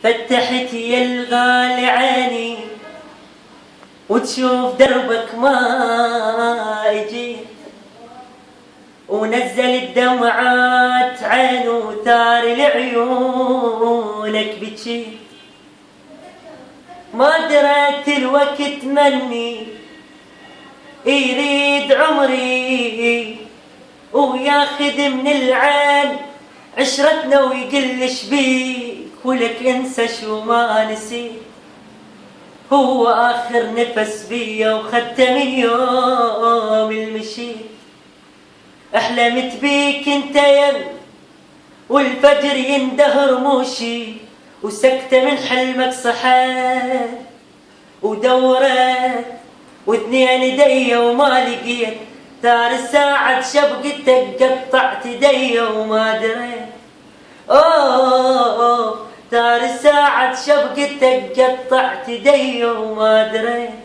فتحت يا الغالي عيني وتشوف دربك ما اجيت، ونزلت دمعات عين وثار لعيونك بجيت. ما دريت الوقت مني يريد عمري وياخد من العين عشرتنا ويقلش بيك، ولك انسى شو ما نسيت. هو آخر نفس بيا وخدته من يوم المشيت. أحلمت بيك انت يم والفجر يندهر موشي، وسكتة من حلمك صحيت ودورت واثنين ايديا وما لقيت. ثار الساعة شبقتك قطعت ايديا وما دريت. اوه ثار الساعة شبقتك قطعت ايديا وما دريت.